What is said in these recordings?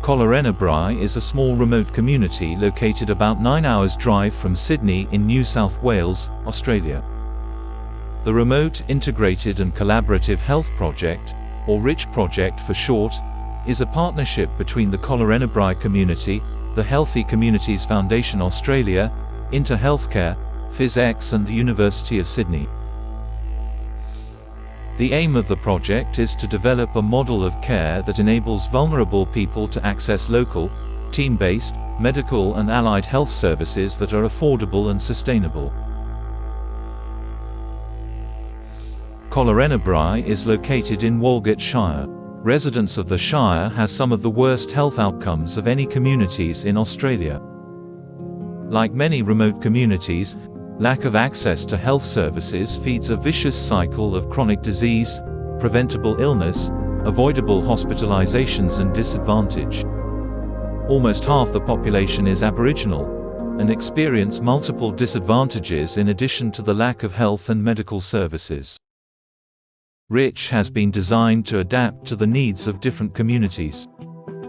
Collarenebri is a small remote community located about 9 hours drive from Sydney in New South Wales, Australia. The Remote Integrated and Collaborative Health Project, or RICH project for short, is a partnership between the Collarenebri community, the Healthy Communities Foundation Australia, Inter Healthcare, PhysX and the University of Sydney. The aim of the project is to develop a model of care that enables vulnerable people to access local, team-based, medical and allied health services that are affordable and sustainable. Collarenebri is located in Walgett Shire. Residents of the Shire has some of the worst health outcomes of any communities in Australia. Like many remote communities, lack of access to health services feeds a vicious cycle of chronic disease, preventable illness, avoidable hospitalizations and disadvantage. Almost half the population is Aboriginal, and experience multiple disadvantages in addition to the lack of health and medical services. RICH has been designed to adapt to the needs of different communities.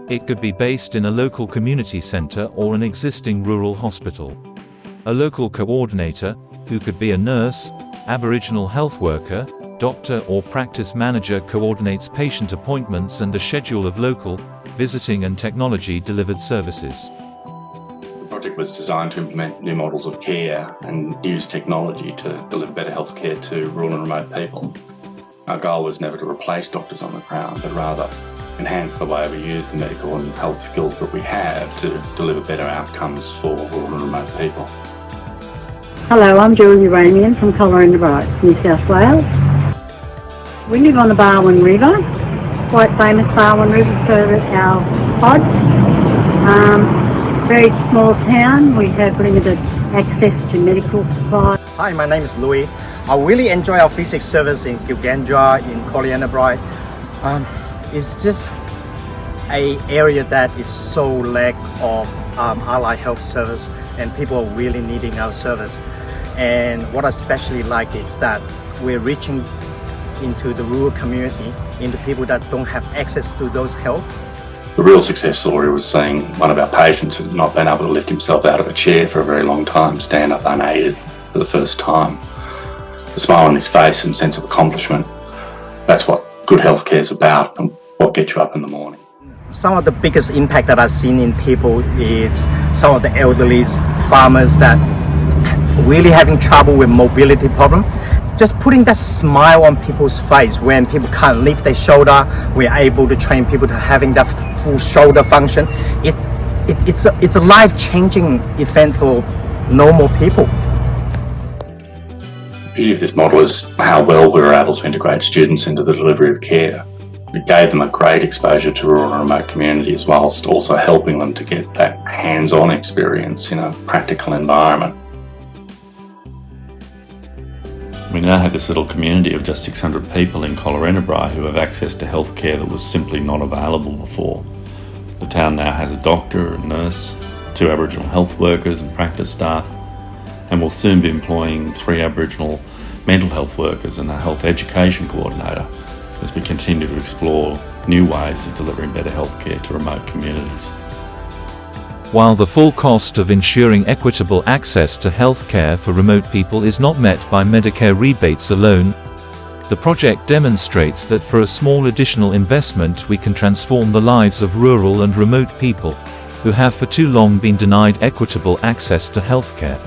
It could be based in a local community centre or an existing rural hospital. A local coordinator, who could be a nurse, Aboriginal health worker, doctor or practice manager, coordinates patient appointments and a schedule of local, visiting and technology-delivered services. The project was designed to implement new models of care and use technology to deliver better healthcare to rural and remote people. Our goal was never to replace doctors on the ground, but rather enhance the way we use the medical and health skills that we have to deliver better outcomes for rural and remote people. Hello, I'm Julie Ramian from Collarenebri, New South Wales. We live on the Barwon River, quite famous Barwon River for our pod. Very small town, we have limited access to medical supplies. Hi, my name is Louis. I really enjoy our physics service in Gilgandra, in Collarenebri. It's just an area that is so lack of allied health service, and people are really needing our service. And what I especially like is that we're reaching into the rural community, into people that don't have access to those health. The real success story was seeing one of our patients who had not been able to lift himself out of a chair for a very long time stand up unaided for the first time. The smile on his face and sense of accomplishment, that's what good healthcare is about and what gets you up in the morning. Some of the biggest impact that I've seen in people is some of the elderly farmers that really having trouble with mobility problem. Just putting that smile on people's face when people can't lift their shoulder, we're able to train people to having that full shoulder function. It's a life-changing event for normal people. The beauty of this model is how well we were able to integrate students into the delivery of care. We gave them a great exposure to rural and remote communities whilst also helping them to get that hands-on experience in a practical environment. We now have this little community of just 600 people in Collarenebri who have access to healthcare that was simply not available before. The town now has a doctor, a nurse, 2 Aboriginal health workers and practice staff, and will soon be employing 3 Aboriginal mental health workers and a health education coordinator as we continue to explore new ways of delivering better healthcare to remote communities. While the full cost of ensuring equitable access to healthcare for remote people is not met by Medicare rebates alone, the project demonstrates that for a small additional investment we can transform the lives of rural and remote people who have for too long been denied equitable access to healthcare.